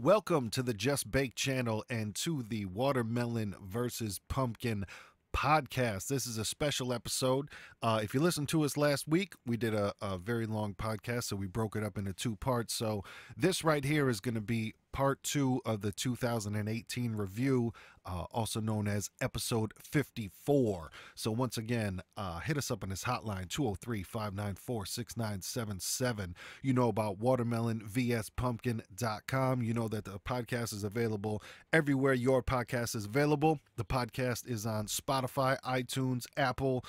Welcome to the Just Bake channel and to the Watermelon versus Pumpkin podcast. This is a special episode. If you listened to us last week, we did a very long podcast, so we broke it up into two parts. So this right here is going to be part 2 of the 2018 review, also known as episode 54. So once again, hit us up on this hotline, 203-594-6977. You know about watermelonvspumpkin.com. You know that the podcast is available everywhere your podcast is available. The podcast is on Spotify, iTunes, Apple,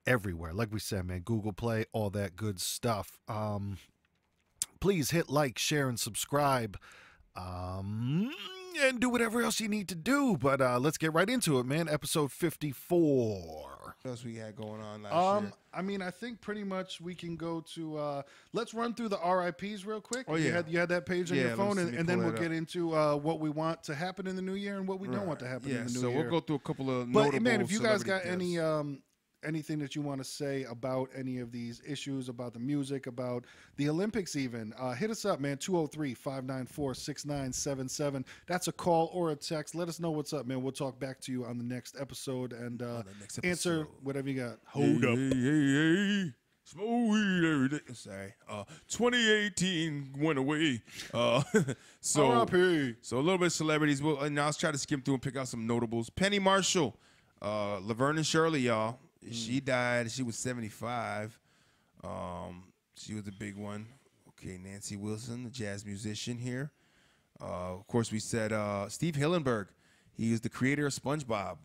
everywhere. Like we said, man, Google Play, all that good stuff. Please hit like, share, and subscribe. And do whatever else you need to do. But let's get right into it, man. Episode 54. What else we had going on last year? I mean, I think pretty much we can go to let's run through the RIPs real quick. Oh, yeah. You had that page on your phone, and then we'll up. get into what we want to happen in the new year and what we don't want to happen in the new year. So we'll go through a couple of But notable man, if you guys got celebrity any deaths. anything that you want to say about any of these issues, about the music, about the Olympics even, hit us up, man. 203-594-6977. That's a call or a text. Let us know what's up, man. We'll talk back to you on the next episode and answer whatever you got. Hold up. Hey. Smoke weed every day. Sorry. 2018 went away. So RIP. a little bit of celebrities. Well, and I'll try to skim through and pick out some notables. Penny Marshall, Laverne and Shirley, y'all. She died. She was 75. She was a big one. Okay, Nancy Wilson, the jazz musician here. Of course, we said Steve Hillenburg. He is the creator of SpongeBob.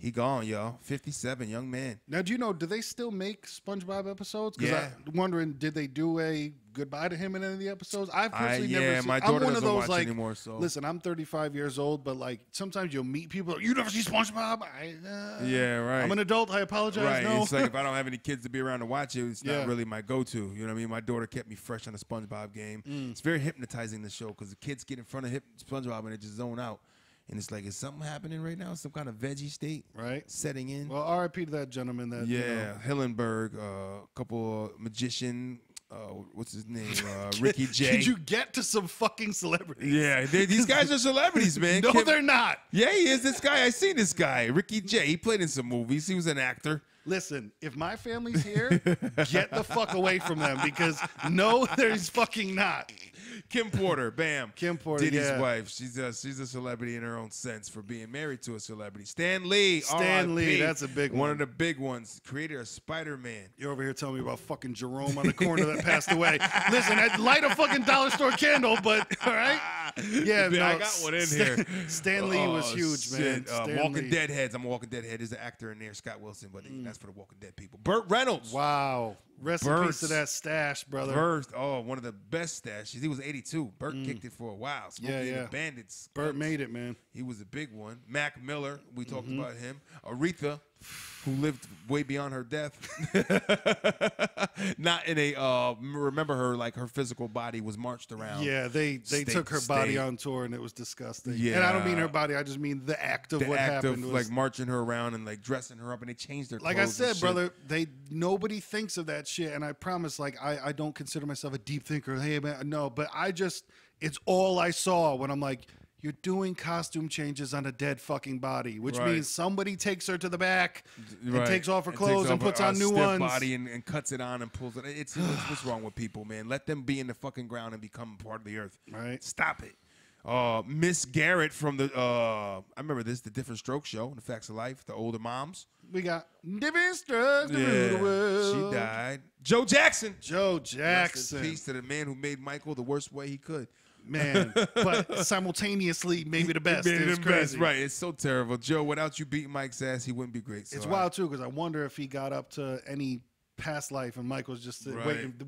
He gone, y'all. 57, young man. Now, do you know, do they still make SpongeBob episodes? Because Yeah. I'm wondering, did they do a goodbye to him in any of the episodes? I've personally never seen. My I'm daughter one of doesn't those, watch like, anymore. So listen, I'm 35 years old, but like sometimes you'll meet people. You never see SpongeBob? yeah, right. I'm an adult. I apologize. Right. No. It's like if I don't have any kids to be around to watch it, it's Yeah. not really my go-to. You know what I mean? My daughter kept me fresh on the SpongeBob game. It's very hypnotizing, the show, because the kids get in front of SpongeBob and they just zone out. And it's like, is something happening right now? Some kind of veggie state Right. setting in? Well, R.I.P. to that gentleman. That Yeah, Hillenburg, a couple magician, what's his name? Ricky J. Did you get to some fucking celebrities? Yeah, these guys are celebrities, man. No, they're not. Yeah, he is. This guy, I seen this guy, Ricky J. He played in some movies. He was an actor. Listen, if my family's here, get the fuck away from them because no, there's fucking not. Kim Porter, bam. Kim Porter, Diddy's yeah. wife. She's a celebrity in her own sense for being married to a celebrity. Stan Lee. Stan Lee, R.I.P. that's a big one. One of the big ones. Creator of Spider-Man. You're over here telling me about fucking Jerome on the corner that passed away. Listen, I'd light a fucking dollar store candle, but all right. Yeah, no, I got one in here. Stan Lee was huge, man. Shit. Stan Walking Lee. Dead heads. I'm a Walking Dead head. There's an actor in there, Scott Wilson, but that's for the Walking Dead people. Burt Reynolds. Wow. Rest in peace to that stash, brother. Burt, one of the best stashes. He was 82. Burt kicked it for a while. Smokey and the Bandits. Burt made it, man. He was a big one. Mac Miller, we talked about him. Aretha, who lived way beyond her death. Not in a remember her, like her physical body was marched around. Yeah, they took her body on tour and it was disgusting. Yeah. And I don't mean her body, I just mean the act of what happened. Of, was, like marching her around and like dressing her up, and they changed her like clothes. I said, brother, nobody thinks of that shit, and I promise, like I don't consider myself a deep thinker. Hey man, no, but it's all I saw when I'm like, you're doing costume changes on a dead fucking body, which means somebody takes her to the back and takes off her clothes and puts on new ones. Body and cuts it on and pulls it. It's what's wrong with people, man? Let them be in the fucking ground and become part of the earth. Right. Stop it. Miss Garrett from the I remember this, the Different Stroke Show, The Facts of Life, the older moms. We got Different Strokes. She died. Joe Jackson. Joe Rest Jackson. in peace to the man who made Michael the worst way he could. Man, but simultaneously maybe the best. Made It's him crazy. best. Right, it's so terrible. Joe, without you beating Mike's ass, he wouldn't be great. So It's wild too, because I wonder if he got up to any past life and Michael's just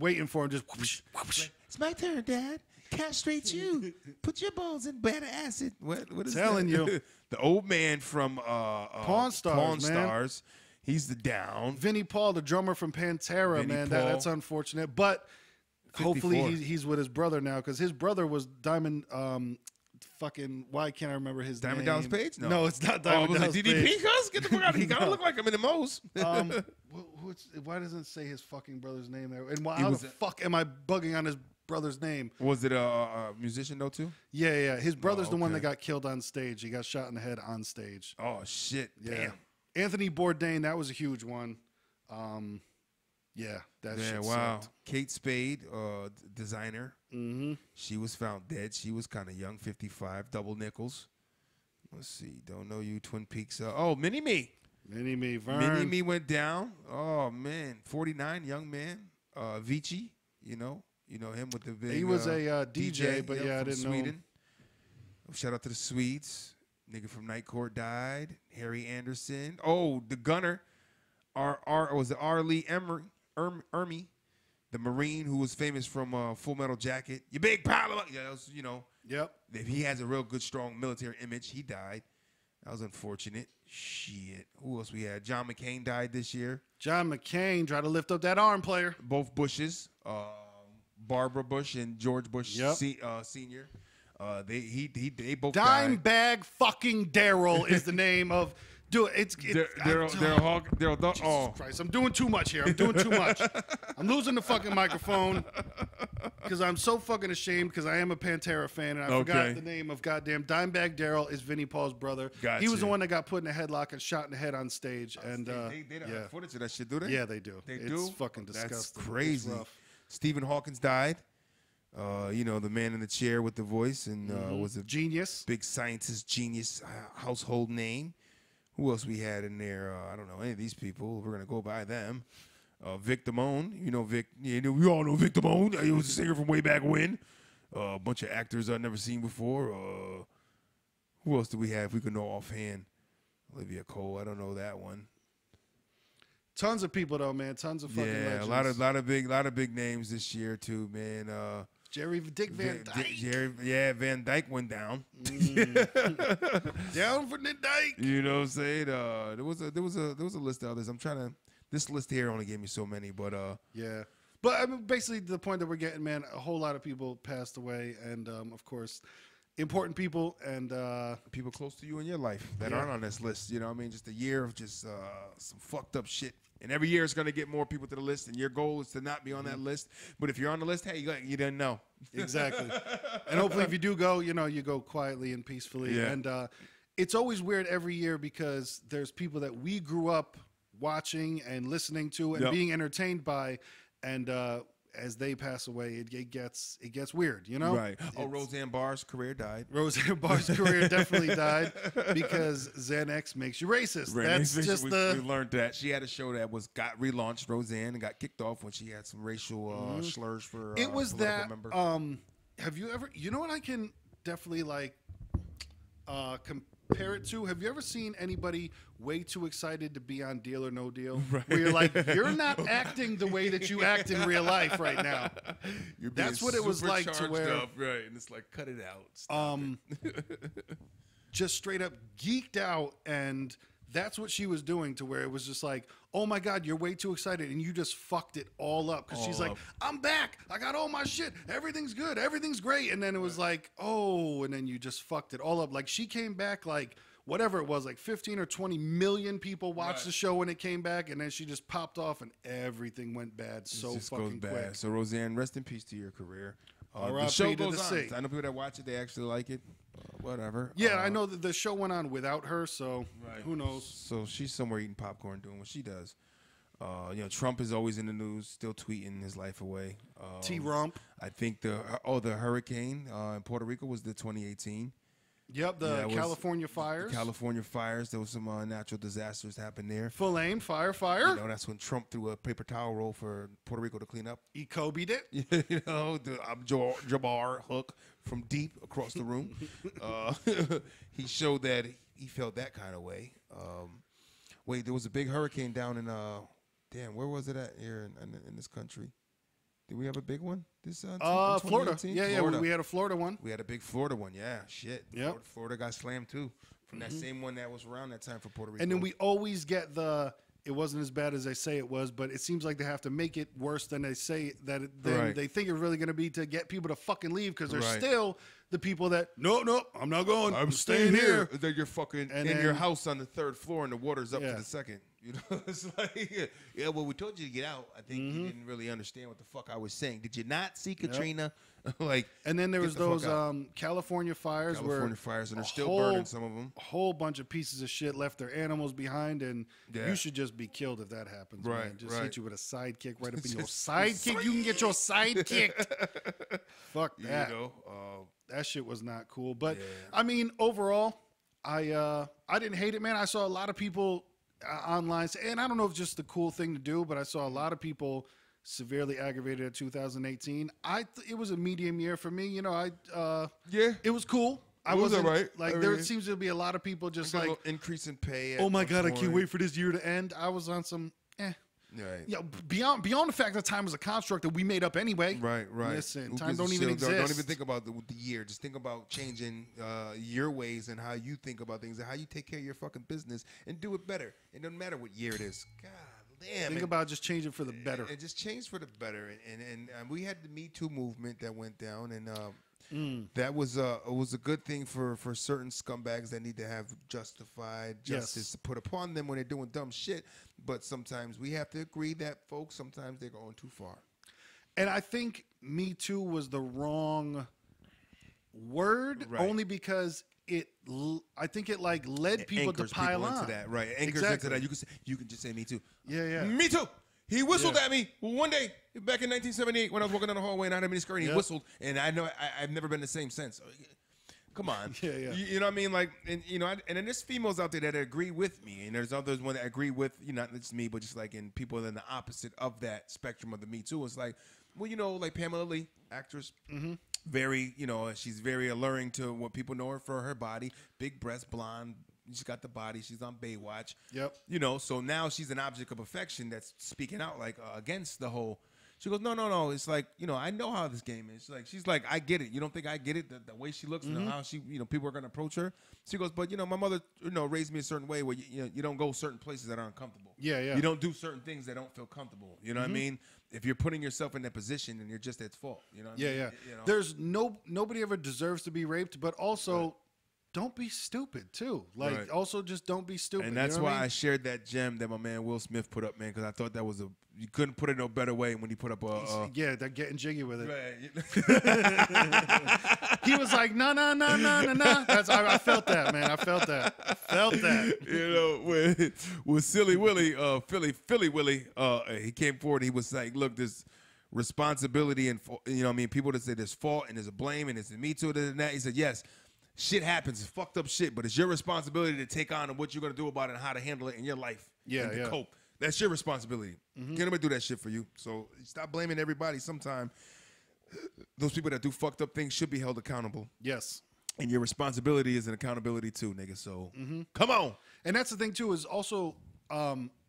waiting for him, just whoosh, whoosh. It's my turn, Dad. Castrate you. Put your balls in beta acid. What is Telling that? you. The old man from Pawn Stars, man. Stars. He's the down. Vinnie Paul, the drummer from Pantera, Vinnie man. Paul. That's unfortunate, but 54. hopefully he's with his brother now, because his brother was Diamond. Fucking, why can't I remember his Diamond name? Dallas Page? No, it's not Diamond was Dallas it Page. DDP? Cuz get the fuck out. He gotta look like him in the most. Why doesn't it say his fucking brother's name there? And why, how the fuck am I bugging on his brother's name? Was it a musician though too? Yeah. His brother's the one that okay. got killed on stage. He got shot in the head on stage. Oh shit! Yeah. Damn. Anthony Bourdain, that was a huge one. Yeah, that shit wow. sucked. Kate Spade, designer. Mm-hmm. She was found dead. She was kind of young, 55, double nickels. Let's see. Don't know you, Twin Peaks. Mini Me. Mini-Me, Vern. Mini-Me went down. Oh, man. 49, young man. Vici, you know him with the big He was a DJ, but yeah, I didn't know him. Shout out to the Swedes. Nigga from Night Court died. Harry Anderson. Oh, the gunner. Was it R. Lee Ermey, the Marine who was famous from Full Metal Jacket. You big pile of, yeah, that was, Yep. If he has a real good, strong military image, he died. That was unfortunate. Shit. Who else we had? John McCain died this year. John McCain tried to lift up that arm, player. Both Bushes, Barbara Bush and George Bush Senior. They both died. Dimebag fucking Daryl is the name of. Dude, Daryl Hawk. Jesus Christ, I'm doing too much here. I'm doing too much. I'm losing the fucking microphone because I'm so fucking ashamed because I am a Pantera fan and I forgot the name of goddamn Dimebag Daryl is Vinnie Paul's brother. Gotcha. He was the one that got put in a headlock and shot in the head on stage. And they don't have footage of that shit, do they? Yeah, they do. It's fucking disgusting. That's crazy. It's rough. Stephen Hawkins died. The man in the chair with the voice and was a genius, big scientist, genius, household name. Who else we had in there? I don't know any of these people. We're gonna go by them. Vic Damone, Vic. We all know Vic Damone. He was a singer from way back when. A bunch of actors I've never seen before. Who else do we have? We could know offhand. Olivia Cole. I don't know that one. Tons of people though, man. Tons of fucking legends. a lot of big names this year too, man. Dick Van Dyke. Van Dyke went down. Down for the Dyke. You know what I'm saying? There was a list of others. This list here only gave me so many, but yeah. But I mean, basically the point that we're getting, man, a whole lot of people passed away, and of course, important people and people close to you in your life that aren't on this list. You know what I mean? Just a year of just some fucked up shit. And every year it's going to get more people to the list, and your goal is to not be on that list. But if you're on the list, hey, you didn't know. Exactly. And hopefully if you do go, you go quietly and peacefully. Yeah. And it's always weird every year because there's people that we grew up watching and listening to and being entertained by, and as they pass away, it gets weird, Right. Roseanne Barr's career died. Roseanne Barr's career definitely died because Xanax makes you racist. We learned that. She had a show that got relaunched, Roseanne, and got kicked off when she had some racial slurs for it was that members. Have you ever, what I can definitely compare it to? Have you ever seen anybody way too excited to be on Deal or No Deal? Right. Where you're like, you're not acting the way that you act in real life right now. That's what it was like to where, right? And it's like, cut it out. Just straight up geeked out, and that's what she was doing to where it was just like, oh my God, you're way too excited, and you just fucked it all up because she's like, I'm back, I got all my shit, everything's good, everything's great, and then it was like, oh, and then you just fucked it all up. Like she came back like whatever it was, like 15 or 20 million people watched the show when it came back, and then she just popped off and everything went bad so fucking quick. So Roseanne, rest in peace to your career. The show goes on. I know people that watch it, they actually like it. Whatever. Yeah, I know that the show went on without her, so who knows? So she's somewhere eating popcorn, doing what she does. Trump is always in the news, still tweeting his life away. T-Rump. I think the hurricane in Puerto Rico was the 2018. Yep, the California fires. California fires. There was some natural disasters happened there. Full aim, fire. That's when Trump threw a paper towel roll for Puerto Rico to clean up. He Kobe'd it. The Abdul-Jabbar hook from deep across the room. He showed that he felt that kind of way. Wait, there was a big hurricane down in where was it at here in this country? Did we have a big one? Florida. Yeah, Florida. We had a Florida one. We had a big Florida one. Yeah, shit. Yep. Florida got slammed too from that same one that was around that time for Puerto Rico. And then we always get it wasn't as bad as they say it was, but it seems like they have to make it worse than they say that they think it's really going to be to get people to fucking leave because they're still the people that, no, I'm not going. I'm staying here. That you're fucking in your house on the third floor and the water's up to the second. You know, it's like, yeah, well, we told you to get out. I think you didn't really understand what the fuck I was saying. Did you not see Katrina? Like, and then there was those California fires and they're still burning some of them. A whole bunch of pieces of shit left their animals behind, and you should just be killed if that happens. Right, man. Just hit you with a sidekick right up in your sidekick. You can get your side kicked. Fuck that. You know, that shit was not cool. But I mean, overall, I didn't hate it, man. I saw a lot of people online, and I don't know if it's just the cool thing to do, but I saw a lot of people severely aggravated at 2018. It was a medium year for me. You know, it was cool. I wasn't all right. Like there seems to be a lot of people just like increase in pay. Oh my god, I can't wait for this year to end. I was on some Right. Yeah, beyond the fact that time is a construct that we made up anyway. Right. Listen, time don't even exist. Don't even think about the year. Just think about changing your ways and how you think about things and how you take care of your fucking business and do it better. It doesn't matter what year it is. God damn. Think about just changing for the better. And just change for the better. And we had the Me Too movement that went down, and that was a good thing for certain scumbags that need to have justified justice put upon them when they're doing dumb shit. But sometimes we have to agree that folks, sometimes they're going too far. And I think Me Too was the wrong word, only because I think it like led people to pile on into that, right? Anchors into that. You can just say Me Too. Yeah. Me Too. He whistled at me one day back in 1978 when I was walking down the hallway and I had a mini skirt. And he whistled, and I know I've never been the same since. Come on, You know what I mean? Like, and you know, and then there's females out there that agree with me, and there's others one that agree with not just me, but just like in people in the opposite of that spectrum of the Me Too. It's like, well, you know, like Pamela Lee, actress, very, you know, she's very alluring to what people know her for, her body, big breast, blonde. She's got the body. She's on Baywatch. Yep. You know, so now she's an object of affection that's speaking out like against the whole. She goes, no. It's like, you know, I know how this game is. She's like, I get it. You don't think I get it? The way she looks and how she, you know, people are going to approach her. She goes, but, you know, my mother, you know, raised me a certain way where, you don't go certain places that aren't comfortable. Yeah. You don't do certain things that don't feel comfortable. You know what I mean? If you're putting yourself in that position, then you're just at fault. You know what I mean? Yeah. You know? There's nobody ever deserves to be raped, but also don't be stupid too. Like also just don't be stupid. And that's why I shared that gem that my man Will Smith put up, man, because I thought that was you couldn't put it no better way when he put up they're getting jiggy with it. Right. He was like, no. I felt that, man. I felt that. You know, with Silly Willie, Philly Willie, he came forward. He was like, look, this responsibility and, you know what I mean, people that say there's fault and there's a blame and it's Me Too and that. He said, yes, shit happens. It's fucked up shit, but it's your responsibility to take on and what you're going to do about it and how to handle it in your life and to cope. That's your responsibility. Can't nobody do that shit for you. So stop blaming everybody. Sometimes those people that do fucked up things should be held accountable. Yes. And your responsibility is an accountability too, nigga. So come on. And that's the thing too, is also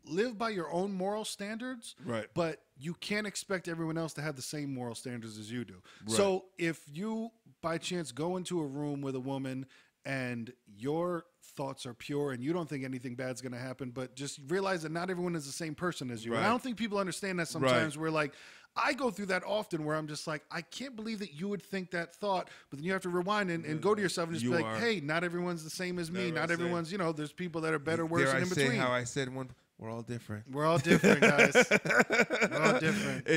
live by your own moral standards. Right. But you can't expect everyone else to have the same moral standards as you do. Right. So if you by chance go into a room with a woman and your thoughts are pure and you don't think anything bad's going to happen, but just realize that not everyone is the same person as you. And I don't think people understand that sometimes. We're like, I go through that often where I'm just like, I can't believe that you would think that thought, but then you have to rewind and go to yourself and just be like, hey, not everyone's the same as me. Not everyone's, you know, there's people that are better, worse, and in between. How I said we're all different. We're all different, guys. We're all different.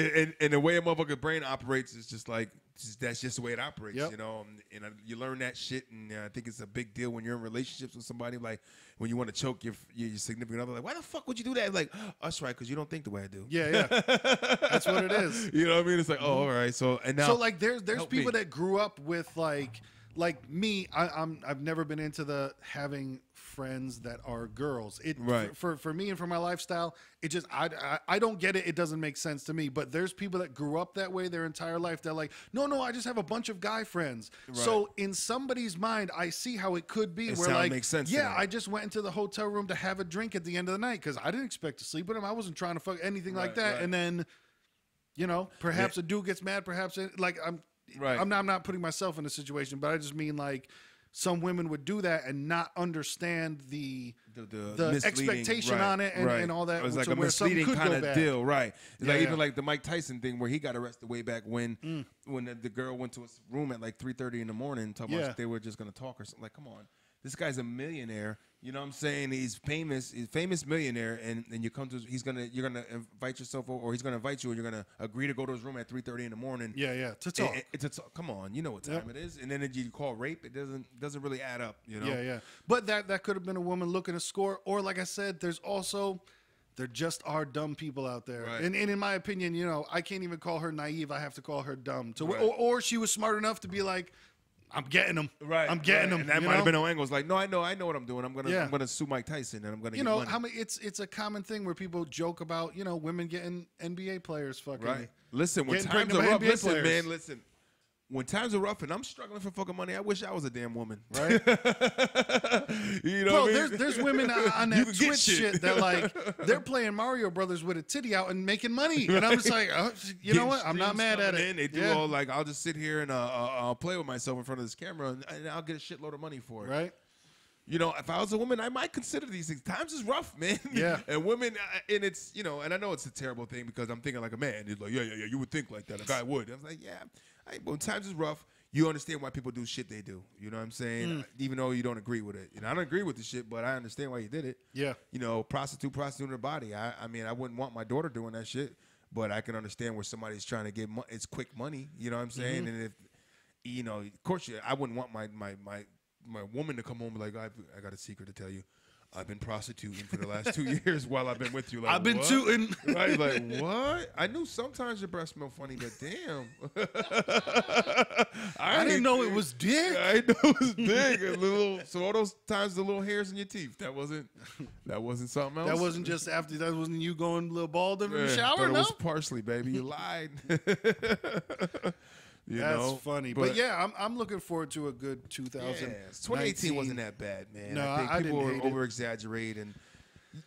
And the way a motherfucker's brain operates is just like, that's just the way it operates, you know. And you learn that shit, and I think it's a big deal when you're in relationships with somebody. Like when you want to choke your significant other, like, why the fuck would you do that? Like, that's right, because you don't think the way I do. Yeah. That's what it is. You know what I mean? It's like, oh, all right. So and now, so like, there's people that grew up with like me. I've never been into the having friends that are girls. For me and for my lifestyle, it just I don't get it. It doesn't make sense to me. But there's people that grew up that way their entire life. They're like, no, I just have a bunch of guy friends. Right. So in somebody's mind, I see how it could be. Where like, makes sense. Yeah, I just went into the hotel room to have a drink at the end of the night because I didn't expect to sleep with him. I wasn't trying to fuck anything like that. Right. And then, you know, perhaps a dude gets mad. Perhaps I'm not putting myself in a situation, but I just mean like some women would do that and not understand the expectation on it and all that. It was like a misleading kind of deal, right? It's like even like the Mike Tyson thing where he got arrested way back when the girl went to his room at like 3:30 in the morning talking about they were just going to talk or something. Like, come on. This guy's a millionaire. You know what I'm saying? He's a famous millionaire, and you come to you're gonna invite yourself over, or he's gonna invite you, and you're gonna agree to go to his room at 3:30 in the morning. Yeah, to talk. Come on, you know what time it is, and then you call rape. It doesn't really add up, you know. Yeah. But that could have been a woman looking to score, or like I said, there just are dumb people out there, right. and in my opinion, you know, I can't even call her naive. I have to call her dumb. Right. Or she was smart enough to be like, I'm getting them. Right. I'm getting them. And that might have been no angle. It's like, no, I know what I'm doing. I'm gonna sue Mike Tyson, and I'm gonna. You know, get money. it's a common thing where people joke about, you know, women getting NBA players fucking. Right. Listen, when getting times are pregnant rough, by NBA listen, players. man, listen. When times are rough and I'm struggling for fucking money, I wish I was a damn woman. Right? You know Bro, what I mean? there's women on You that can get Twitch shit that like they're playing Mario Brothers with a titty out and making money, and I'm just like, you know what? I'm not mad at it. They do all like, I'll just sit here and I'll play with myself in front of this camera, and I'll get a shitload of money for it. Right? You know, if I was a woman, I might consider these things. Times is rough, man. Yeah. And women, and it's, you know, and I know it's a terrible thing because I'm thinking like a man. It's like, yeah, you would think like that. A guy would. I was like, yeah. When times is rough, you understand why people do shit they do. You know what I'm saying? Even though you don't agree with it. And I don't agree with the shit, but I understand why you did it. Yeah. You know, prostituting her body. I mean, I wouldn't want my daughter doing that shit, but I can understand where somebody's trying to get it's quick money. You know what I'm saying? And if, you know, of course, I wouldn't want my woman to come home and be like, I got a secret to tell you. I've been prostituting for the last 2 years while I've been with you. Like, I've been what? tooting. Right? Like, what? I knew sometimes your breath smelled funny, but damn. I didn't know it was dick. I know it was big. So all those times, the little hairs in your teeth, that wasn't something else? That wasn't just after, that wasn't you going a little bald in the shower, Thought it no? was parsley, baby. You lied. That's funny. But yeah, I'm looking forward to a good 2000. Yeah, 2018 wasn't that bad, man. No, I I think people didn't hate over exaggerate, and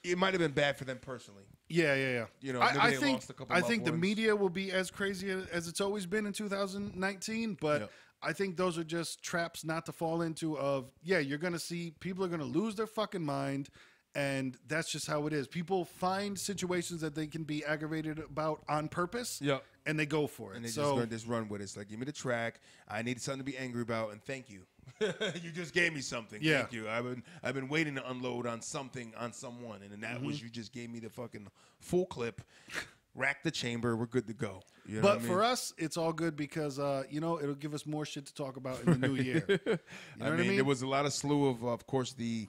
it might have been bad for them personally. Yeah. You know, I maybe they think lost a couple I loved think the ones. media will be as crazy as it's always been in 2019, but Yep. I think those are just traps not to fall into. Of you're gonna see people are gonna lose their fucking mind. And that's just how it is. People find situations that they can be aggravated about on purpose, and they go for it. And they just run with it. It's like, give me the track. I need something to be angry about, and thank you. You just gave me something. Yeah. Thank you. I've been waiting to unload on something on someone, and then that was you just gave me the fucking full clip. Rack the chamber. We're good to go. You know but what I mean? for us, it's all good because you know, it'll give us more shit to talk about in the new year. You know what I mean? There was a lot of slew of course, the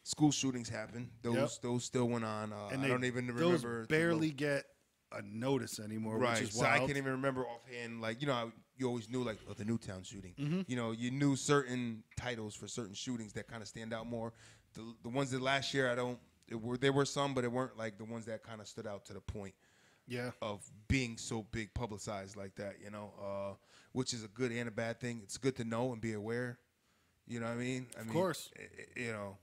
school shootings happened. Those still went on. And I don't even those remember. barely get a notice anymore, Right. which is So wild. I can't even remember offhand. Like, you know, you always knew like the Newtown shooting. You know, you knew certain titles for certain shootings that kind of stand out more. The ones that last year there were some, but it weren't like the ones that kind of stood out to the point. Of being so big publicized like that, you know, which is a good and a bad thing. It's good to know and be aware. You know what I mean? Of course. You know,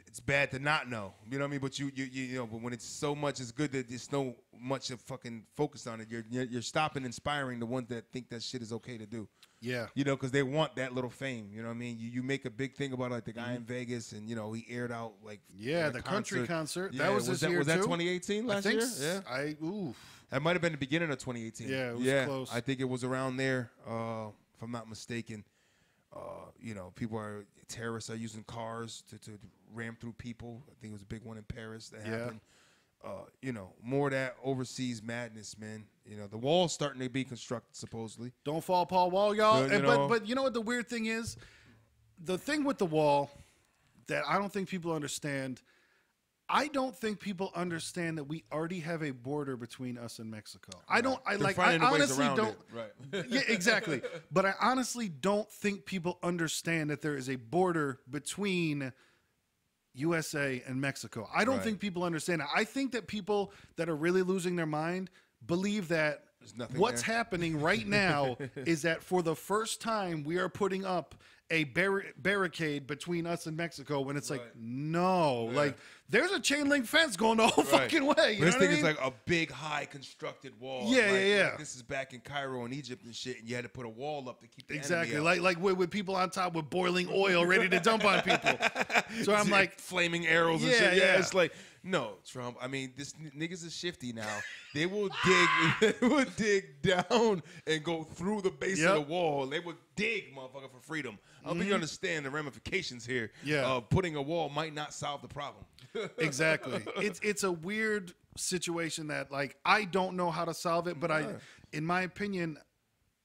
it's bad to not know. You know what I mean? But you know, but when it's so much, it's good that there's so much of fucking focus on it. You're stopping inspiring the ones that think that shit is okay to do. Yeah. You know, because they want that little fame. You know what I mean? You make a big thing about like the guy in Vegas, and you know he aired out like the country concert. Yeah, that was this year was that too? 2018 last I think year? Yeah. That might have been the beginning of 2018. Yeah, it was close. I think it was around there, if I'm not mistaken. You know, terrorists are using cars to ram through people. I think it was a big one in Paris that happened. You know, more of that overseas madness, man. You know, the wall's starting to be constructed, supposedly. Don't fall, Paul Wall, y'all. So, but you know what the weird thing is? The thing with the wall that I don't think people understand, I don't think people understand that we already have a border between us and Mexico. I honestly don't. Right. Yeah, exactly. But I honestly don't think people understand that there is a border between USA and Mexico. I don't think people understand that. I think that people that are really losing their mind believe that what's happening right now is that for the first time we are putting up a barricade between us and Mexico, when it's like, no, like there's a chain link fence going the whole fucking way. This thing is like a big, high constructed wall. Yeah. Like this is back in Cairo and Egypt and shit, and you had to put a wall up to keep the Exactly, enemy out. like with people on top with boiling oil ready to dump on people. So I'm like, flaming arrows and shit. Yeah, it's like, no, Trump. I mean, this niggas is shifty now. They will dig down and go through the base of the wall. They would dig, motherfucker, for freedom. I hope you understand the ramifications here. Yeah. Putting a wall might not solve the problem. Exactly. It's a weird situation that, like, I don't know how to solve it, but in my opinion,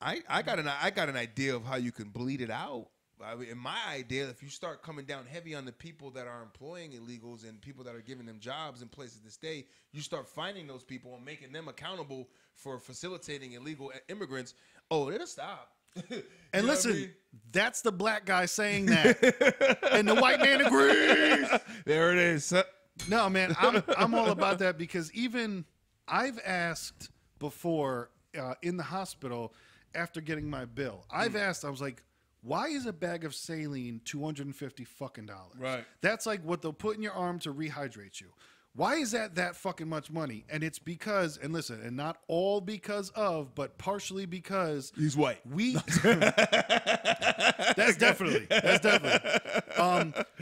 I got an idea of how you can bleed it out. I mean, in my idea, if you start coming down heavy on the people that are employing illegals and people that are giving them jobs and places to stay, you start finding those people and making them accountable for facilitating illegal immigrants. Oh, it'll stop. And listen, that's the black guy saying that, and the white man agrees. There it is. No, man, I'm all about that, because even I've asked before in the hospital after getting my bill. I've asked. I was like, why is a bag of saline $250 fucking dollars? Right. That's like what they'll put in your arm to rehydrate you. Why is that fucking much money? And it's because, and listen, and not all because of, but partially because he's white. That's definitely.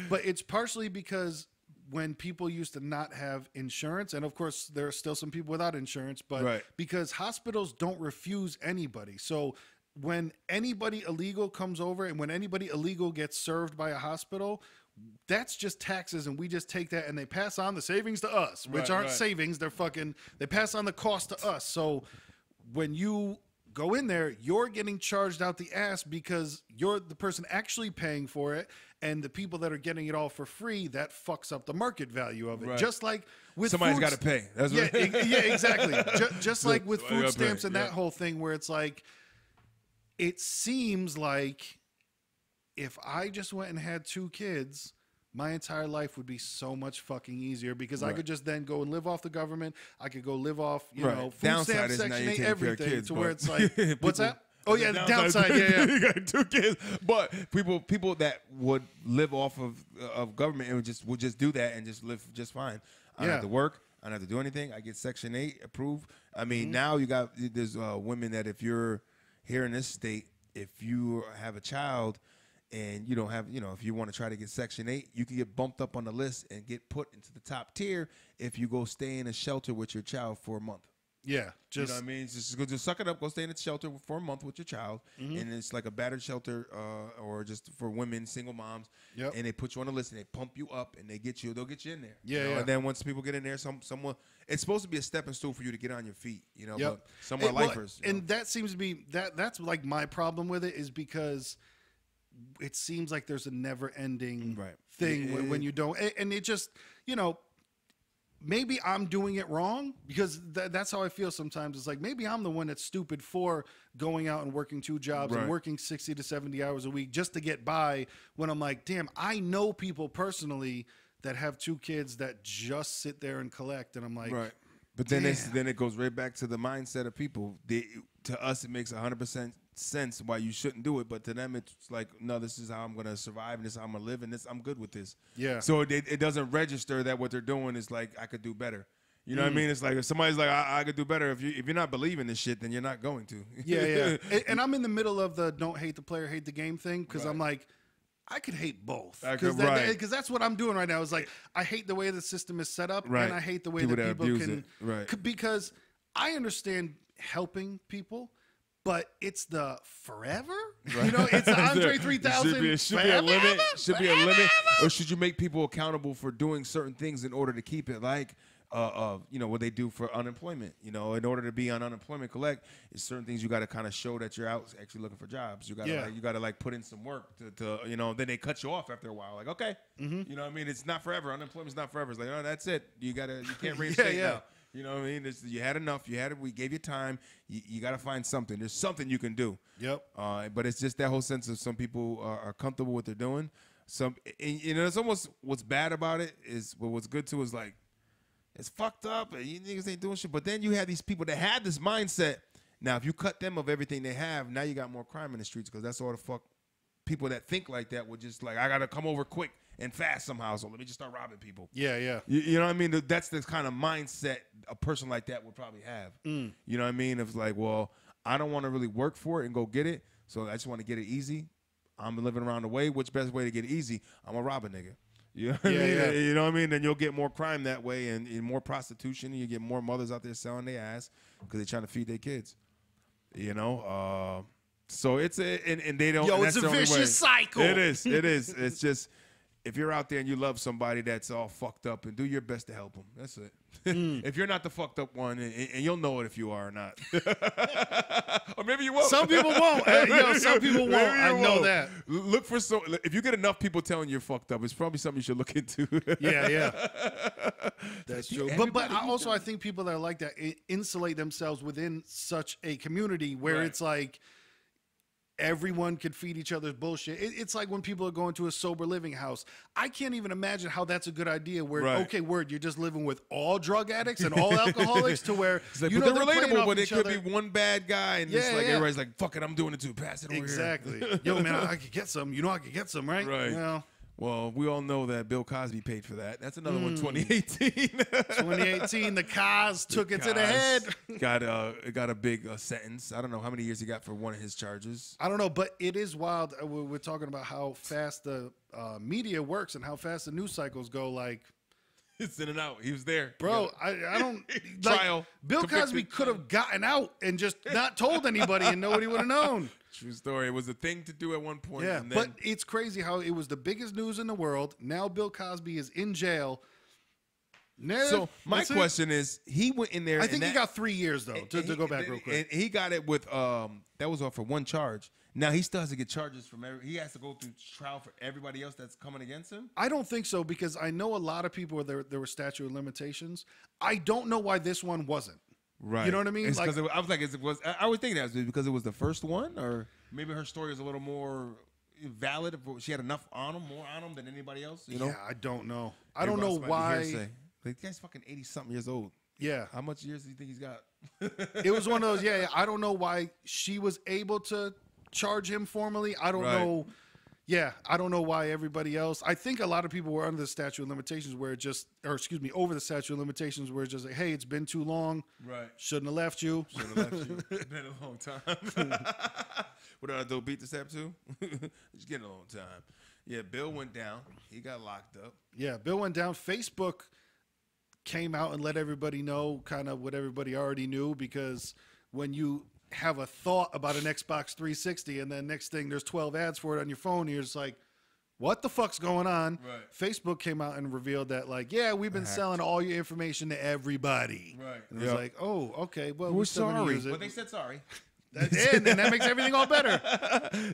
But it's partially because when people used to not have insurance, and of course there are still some people without insurance, but because hospitals don't refuse anybody. So when anybody illegal comes over and when anybody illegal gets served by a hospital, that's just taxes, and we just take that and they pass on the savings to us, which aren't savings. They pass on the cost to us. So when you go in there, you're getting charged out the ass because you're the person actually paying for it, and the people that are getting it all for free, that fucks up the market value of it. Right. Just like with somebody's got to pay. That's yeah, exactly. Just like with food stamps and that whole thing, where it's like, it seems like if I just went and had 2 kids, my entire life would be so much fucking easier, because I could just then go and live off the government. I could go live off, you know, food stamps, Section 8, everything, kids, to where it's like, what's that? Oh yeah, the downside. Yeah. You got 2 kids, but people that would live off of government and would just do that and just live just fine. I don't have to work. I don't have to do anything. I get Section 8 approved. I mean, now there's women that, if you're here in this state, if you have a child and you don't have, if you want to try to get Section 8, you can get bumped up on the list and get put into the top tier if you go stay in a shelter with your child for a month. Yeah, you know what I mean? Just suck it up, go stay in a shelter for a month with your child, and it's like a battered shelter, or just for women, single moms. Yep. And they put you on the list and they pump you up and they'll get you in there. Yeah, And then once people get in there, someone, it's supposed to be a stepping stool for you to get on your feet, But some are lifers. And that seems to be that's like my problem with it, is because it seems like there's a never-ending thing when you don't, and it just, maybe I'm doing it wrong, because that's how I feel sometimes. It's like, maybe I'm the one that's stupid for going out and working 2 jobs and working 60 to 70 hours a week just to get by, when I'm like, damn, I know people personally that have 2 kids that just sit there and collect, and I'm like, But then it goes right back to the mindset of people. To us, it makes 100% sense why you shouldn't do it, but to them, it's like, no, this is how I'm going to survive, and this is how I'm going to live, and I'm good with this. Yeah. So it doesn't register that what they're doing is like, I could do better. You know what I mean? It's like, if somebody's like, I could do better. If you're not believing this shit, then you're not going to. Yeah. And I'm in the middle of the don't hate the player, hate the game thing, because I'm like, I could hate both, because that's what I'm doing right now. Is like, I hate the way the system is set up, and I hate the way that people can, because I understand helping people, but it's the forever, it's the Andre 3000. Should be a limit. Should be a limit, or should you make people accountable for doing certain things in order to keep it like? What they do for unemployment. In order to be on unemployment collect, it's certain things you got to kind of show that you're out actually looking for jobs. You got to put in some work to then they cut you off after a while. Like, okay, you know what I mean? It's not forever. Unemployment's not forever. It's like, oh, that's it. You can't reinstate now. You know what I mean? You had enough. We gave you time. You got to find something. There's something you can do. Yep. But it's just that whole sense of some people are comfortable with what they're doing. It's almost, what's bad about it is, what's good too is like, it's fucked up, and you niggas ain't doing shit. But then you have these people that have this mindset. Now, if you cut them of everything they have, now you got more crime in the streets, because that's all the fuck people that think like that would just like, I got to come over quick and fast somehow, so let me just start robbing people. Yeah. You know what I mean? That's the kind of mindset a person like that would probably have. You know what I mean? It's like, well, I don't want to really work for it and go get it, so I just want to get it easy. I'm living around the way. Which best way to get it easy? I'm going to rob a nigga. You know what I mean? You know what I mean? Then you'll get more crime that way, and more prostitution, and you get more mothers out there selling their ass because they're trying to feed their kids. So it's and they don't. Yo, and it's that's a the only way. vicious cycle. It is. It is. It's just if you're out there and you love somebody that's all fucked up, and do your best to help them. That's it. If you're not the fucked up one, and you'll know it if you are or not. Or maybe you won't. Some people won't. Some people won't. I know that. Look for if you get enough people telling you're fucked up, it's probably something you should look into. Yeah. That's true. But I think people that are like that insulate themselves within such a community where it's like everyone could feed each other's bullshit. It's like when people are going to a sober living house. I can't even imagine how that's a good idea where, okay, you're just living with all drug addicts and all alcoholics to where, like, you know, they're relatable, but it could be one bad guy and it's like everybody's like, fuck it, I'm doing it too. Pass it over here. Exactly. Yo, man, I could get some. You know I could get some, right? Right. Well, we all know that Bill Cosby paid for that. That's another one, 2018. 2018, the Cos took it to the head. Got a big sentence. I don't know how many years he got for one of his charges. I don't know, but it is wild. We're talking about how fast the media works and how fast the news cycles go. Like, it's in and out. He was there. Bro, I don't... Trial. Like, Bill Cosby could have gotten out and just not told anybody and nobody would have known. True story. It was a thing to do at one point. Yeah, and then, but it's crazy how it was the biggest news in the world. Now Bill Cosby is in jail. So my question is, he went in there. I think he got 3 years, though, to go back real quick. And he got it with, that was off for one charge. Now he still has to get charges from he has to go through trial for everybody else that's coming against him? I don't think so, because I know a lot of people where there were statute of limitations. I don't know why this one wasn't. Right. You know what I mean? It's like, I was like, I would think that was because it was the first one, or maybe her story is a little more valid. She had enough on him, more on him than anybody else. You know? Yeah, I don't know. I don't know why. Like, the guy's fucking 80-something years old. Yeah. How much years do you think he's got? It was one of those. Yeah. I don't know why she was able to charge him formally. I don't know. Yeah, I don't know why everybody else. I think a lot of people were under the statute of limitations where it just, or excuse me, over the statute of limitations where it's just like, hey, it's been too long. Right. Shouldn't have left you. Shouldn't have left you. It's been a long time. What did I do? Beat the step too? It's getting a long time. Yeah, Bill went down. He got locked up. Yeah, Bill went down. Facebook came out and let everybody know kind of what everybody already knew, because when you have a thought about an Xbox 360 and then next thing there's 12 ads for it on your phone, you're just like, what the fuck's going on? Right. Facebook came out and revealed that, like, yeah, we've been selling all your information to everybody. Right. And it was like, oh, okay, well, we're still gonna sorry. use it. But they said sorry. And that makes everything all better.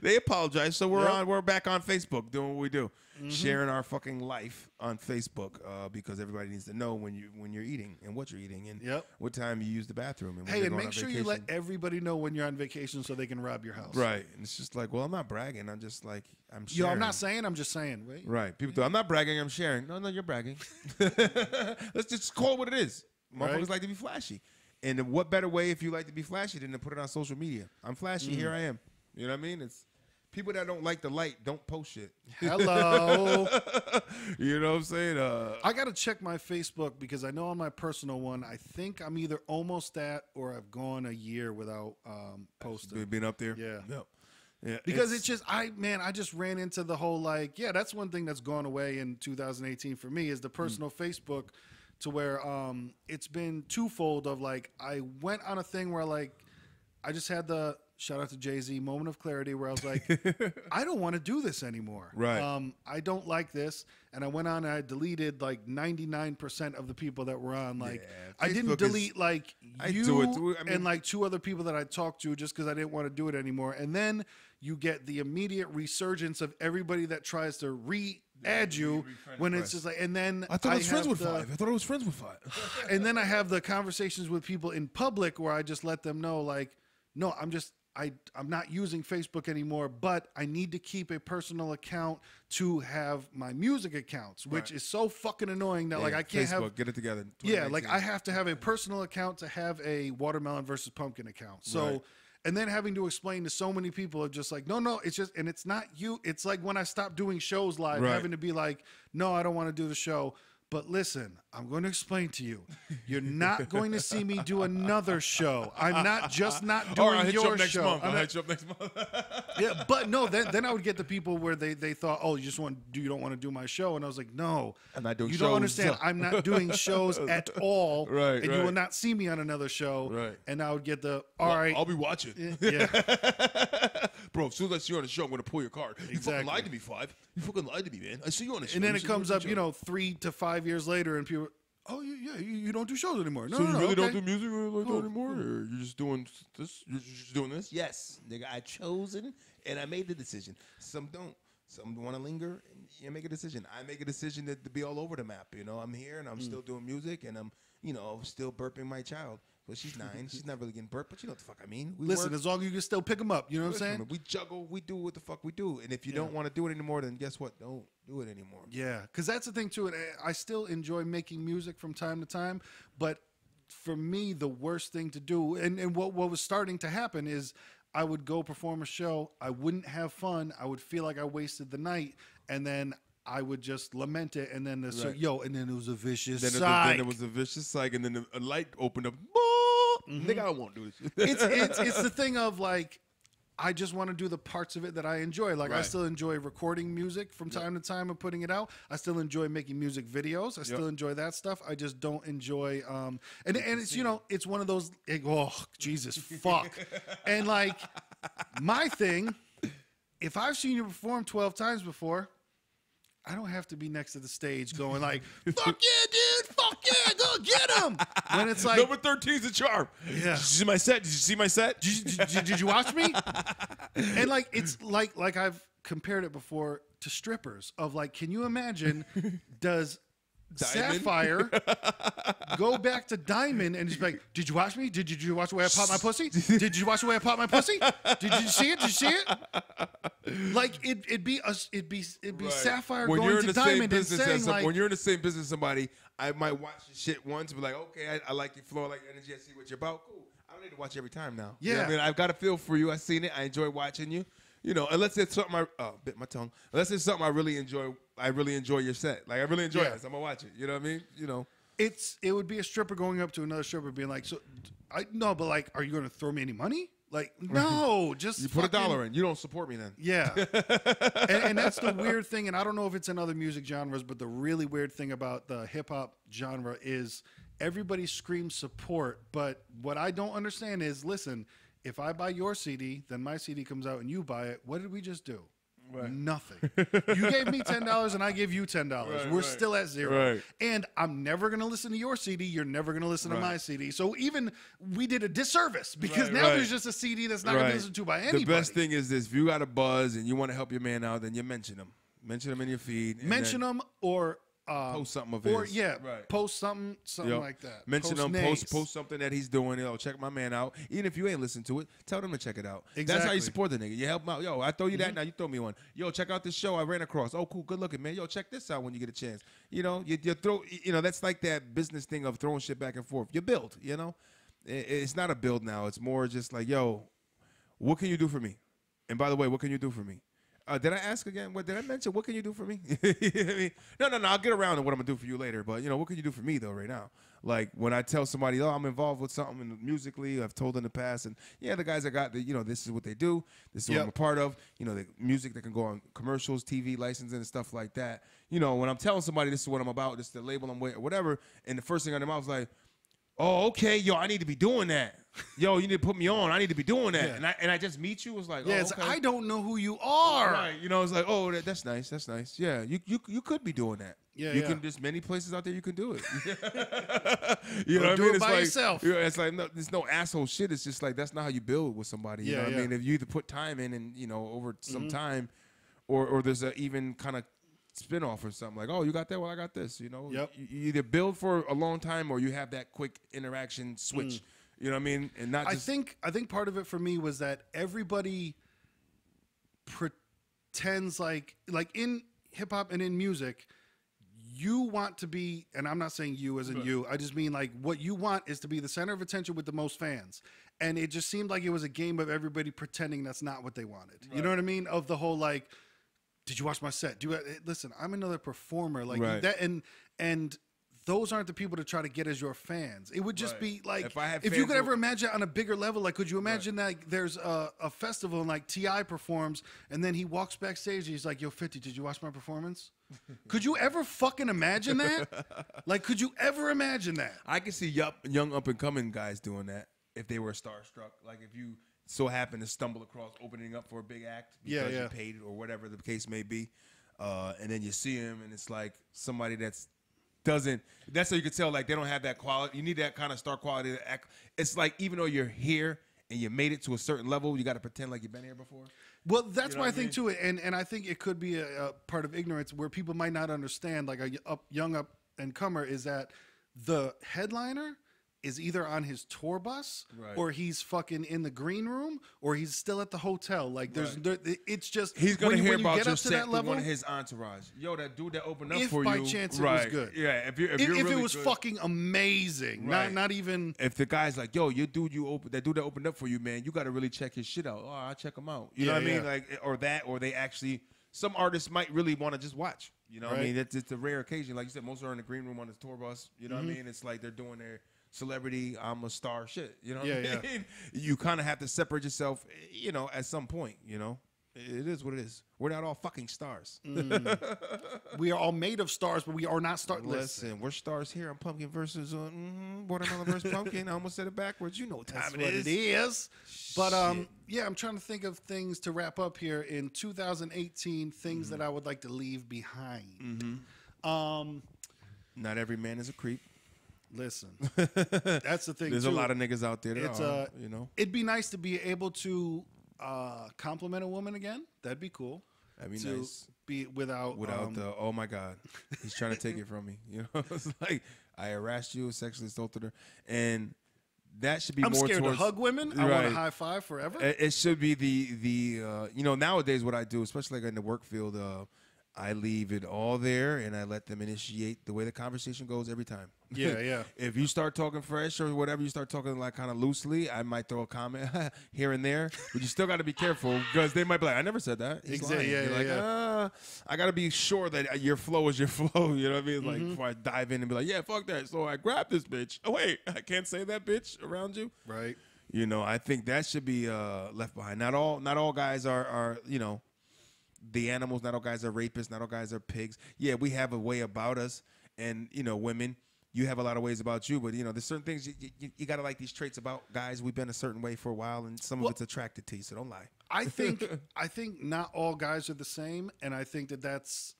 They apologize. So we're back on Facebook doing what we do. Sharing our fucking life on Facebook, because everybody needs to know when you're eating and what you're eating and what time you use the bathroom. And hey, and make sure you let everybody know when you're on vacation so they can rob your house. Right. And it's just like, well, I'm not bragging. I'm just like, I'm sharing. Yo, I'm not saying. I'm just saying. Wait. Right. People do. I'm not bragging. I'm sharing. No, you're bragging. Let's just call it what it is. Motherfuckers like to be flashy. And what better way if you like to be flashy than to put it on social media? I'm flashy. Here I am. You know what I mean? It's people that don't like the light don't post shit. Hello. You know what I'm saying? I got to check my Facebook because I know on my personal one, I think I'm either almost at or I've gone a year without posting. Being up there? Yeah. Yep. Yeah, because it's just, I just ran into the whole, like, yeah, that's one thing that's gone away in 2018 for me is the personal Facebook, to where it's been twofold of, like, I went on a thing where, like, I just had the, shout out to Jay-Z, moment of clarity where I was like, I don't want to do this anymore. Right. I don't like this. And I went on and I deleted like 99% of the people that were on. Like, I didn't delete like you and like two other people that I talked to just because I didn't want to do it anymore. And then you get the immediate resurgence of everybody that tries to add you when it's just like, and then I thought it was friends with five. I thought it was friends with five. And then I have the conversations with people in public where I just let them know, like, no, I'm not using Facebook anymore, but I need to keep a personal account to have my music accounts, which is so fucking annoying that like I can't Facebook, get it together. Yeah, like I have to have a personal account to have a watermelon versus pumpkin account. So and then having to explain to so many people of just like, no, it's just, and it's not you. It's like when I stopped doing shows live, having to be like, no, I don't want to do the show. But listen, I'm going to explain to you. You're not going to see me do another show. I'm not just not doing I'll hit your you up next show. Month. I'll hit you up next month. Yeah, but no, then I would get the people where they thought, oh, you don't want to do my show, and I was like, no, I'm not doing you shows. don't understand. I'm not doing shows at all, and you will not see me on another show. Right. And I would get the all right. I'll be watching. Yeah. bro, as soon as I see you on the show, I'm going to pull your card. You Exactly. fucking lied to me, Five. You fucking lied to me, man. I see you on the show. And then You it said comes you up, do you shows. know, 3 to 5 years later, and people, oh, you don't do shows anymore. No, So no, you no, really okay. don't do music like Cool, that anymore? Or you're just doing this? You're just doing this? Yes, nigga. I chosen and I made the decision. Some don't. Some want to linger and you make a decision. I make a decision to be all over the map. You know, I'm here and I'm still doing music and I'm, you know, still burping my child. Well, she's 9. She's not really getting burped, but you know what the fuck I mean. We Listen, work. as long as you can still pick them up, you know what I'm saying? We juggle. We do what the fuck we do. And if you don't want to do it anymore, then guess what? Don't do it anymore. Yeah, because that's the thing, too. And I still enjoy making music from time to time, but for me, the worst thing to do, and what was starting to happen is I would go perform a show, I wouldn't have fun, I would feel like I wasted the night, and then I would just lament it, and then and then it was a vicious cycle. Then it was a vicious cycle, and then a light opened up. Nigga, I don't want to do this. It's the thing of like, I just want to do the parts of it that I enjoy. Like I still enjoy recording music from time to time and putting it out. I still enjoy making music videos. I still enjoy that stuff. I just don't enjoy and it's, you know, it's one of those like, oh Jesus fuck. And like my thing, if I've seen you perform 12 times before, I don't have to be next to the stage going like, fuck yeah, dude, fuck yeah, go get him. When it's like, number 13's a charm. Yeah. Did you see my set? Did you see my set? Did you watch me? And like, it's like I've compared it before to strippers of like, can you imagine, does Diamond? Sapphire go back to Diamond and just be like, did you watch me? Did you watch the way I popped my pussy? Did you watch the way I popped my pussy? Did you see it? Did you see it? Like it'd be Right. Sapphire When you're going in to the same Diamond and business saying like, when you're in the same business as somebody, I might watch the shit once and be like, okay, I like your flow, I like your energy, I see what you're about. Cool. I don't need to watch every time now. You know what I mean, I've got a feel for you. I've seen it. I enjoy watching you. You know, unless it's something bit my tongue. Unless it's something I really enjoy your set. Like I really enjoy it. So I'm gonna watch it. You know what I mean? You know. It would be a stripper going up to another stripper being like, but like, are you going to throw me any money? Like, no, just you put $1 in. You don't support me then. Yeah. and that's the weird thing. And I don't know if it's in other music genres, but the really weird thing about the hip hop genre is everybody screams support. But what I don't understand is, listen, if I buy your CD, then my CD comes out and you buy it. What did we just do? Right. Nothing. You gave me $10 and I give you $10. We're still at zero. Right. And I'm never going to listen to your CD. You're never going to listen to my CD. So even we did a disservice because now there's just a CD that's not going to be listened to by anybody. The best thing is this. If you got a buzz and you want to help your man out, then you mention him. Mention him in your feed. Mention them or post something of or his. post something like that. Mention post him, names. post something that he's doing. Yo, check my man out. Even if you ain't listened to it, tell them to check it out. Exactly. That's how you support the nigga. You help him out. Yo, I throw you that, now you throw me one. Yo, check out this show I ran across. Oh, cool, good looking, man. Yo, check this out when you get a chance. You know, you throw. You know, that's like that business thing of throwing shit back and forth. You build. You know, it's not a build now. It's more just like, yo, what can you do for me? And by the way, what can you do for me? Did I ask again? What did I mention? What can you do for me? You know what I mean? No. I'll get around to what I'm gonna do for you later. But you know, what can you do for me though, right now? Like when I tell somebody, oh, I'm involved with something musically, I've told in the past, and yeah, the guys I got, you know, this is what they do. This is what I'm a part of. You know, the music that can go on commercials, TV licensing, and stuff like that. You know, when I'm telling somebody this is what I'm about, this is the label I'm with, or whatever, and the first thing on their mouth is like, oh, okay, yo, I need to be doing that. Yo, you need to put me on. I need to be doing that. Yeah. And I just meet you. It's like, Yeah, oh, it's okay. I don't know who you are. Right. You know, it's like, oh, that's nice. That's nice. Yeah, you could be doing that. Yeah, you yeah. can. There's many places out there you can do it. You know what I do mean? it It's by like, yourself. You know, it's like there's no asshole shit. It's just like that's not how you build with somebody. You Yeah, know what yeah. I mean? If you either put time in and you know over some time, or there's a even kind of spin-off or something like, oh, you got that, well, I got this. You know, Yep. you either build for a long time or you have that quick interaction switch. You know what I mean? And not just I think part of it for me was that everybody pretends like in hip hop and in music, you want to be, and I'm not saying you as in you, I just mean like what you want is to be the center of attention with the most fans. And it just seemed like it was a game of everybody pretending that's not what they wanted. Right. You know what I mean? Of the whole like, did you watch my set? Listen, I'm another performer like that, and those aren't the people to try to get as your fans. It would just be like, if you could ever imagine on a bigger level, like, could you imagine that there's a festival and like T.I. performs and then he walks backstage and he's like, yo, 50, did you watch my performance? Could you ever fucking imagine that? Like, could you ever imagine that? I can see young up and coming guys doing that if they were starstruck. Like if you so happen to stumble across opening up for a big act because you paid or whatever the case may be, and then you see him and it's like somebody that's how you can tell like they don't have that quality. You need that kind of star quality to act. It's like even though you're here and you made it to a certain level, you got to pretend like you've been here before. Well, that's why I think too, and I think it could be a part of ignorance where people might not understand, like a young up and comer, is that the headliner is either on his tour bus or he's fucking in the green room or he's still at the hotel. Like it's just he's gonna hear about your set that level, one of his entourage. Yo, that dude that opened up for you. If by chance it was good, yeah. If it really was good, fucking amazing, not even. If the guy's like, yo, that dude that opened up for you, man, you got to really check his shit out. Oh, I'll check him out. You know what I mean? Like or they actually. Some artists might really want to just watch. You know what I mean? It's a rare occasion. Like you said, most are in the green room on the tour bus. You know what I mean? It's like they're doing their celebrity, I'm a star shit. You know what I mean? You kind of have to separate yourself, you know, at some point, you know? It is what it is. We're not all fucking stars. We are all made of stars, but we are not stars. Listen, we're stars here on Pumpkin versus Watermelon versus Pumpkin. I almost said it backwards. You know what time it is. But yeah, I'm trying to think of things to wrap up here in 2018. Things that I would like to leave behind. Not every man is a creep. Listen, that's the thing. There's a lot of niggas out there that are, you know. It'd be nice to be able to compliment a woman again. That'd be cool. That'd be nice. Be without the oh my god, he's trying to take it from me. You know, it's like I harassed you, sexually assaulted her, and that should be I'm more scared towards, to hug women. I want a high five forever. It should be the you know, nowadays what I do, especially like in the work field, I leave it all there and I let them initiate the way the conversation goes every time. Yeah. If you start talking fresh or whatever, you start talking like kind of loosely, I might throw a comment here and there, but you still got to be careful because they might be like, I never said that. Exactly. I got to be sure that your flow is your flow. You know what I mean? Like before I dive in and be like, yeah, fuck that. So I grab this bitch. Oh, wait, I can't say that bitch around you. Right. You know, I think that should be left behind. Not all guys are, you know, the animals. Not all guys are rapists. Not all guys are pigs. Yeah, we have a way about us. And, you know, women, you have a lot of ways about you. But, you know, there's certain things you got to like these traits about guys. We've been a certain way for a while, and some of it's attracted to you, so don't lie. I think not all guys are the same, and I think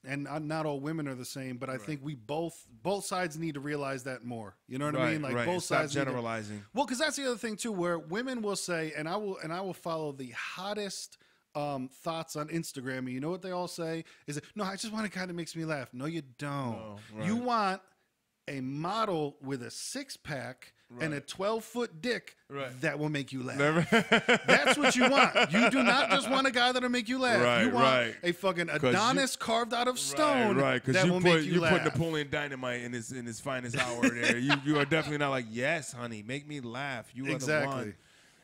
and not all women are the same, but I think we both sides need to realize that more. You know what I mean? Like both sides generalizing. Well, because that's the other thing too, where women will say, and I will follow the hottest thoughts on Instagram, and you know what they all say is, no, I just want a guy that makes me laugh. No, you don't. No, you want a model with a 6-pack and a 12-foot dick that will make you laugh. That's what you want. You do not just want a guy that'll make you laugh. You want a fucking Adonis carved out of stone that will make you laugh. You put Napoleon Dynamite in his finest hour there. You are definitely not like, yes, honey, make me laugh. You are the one.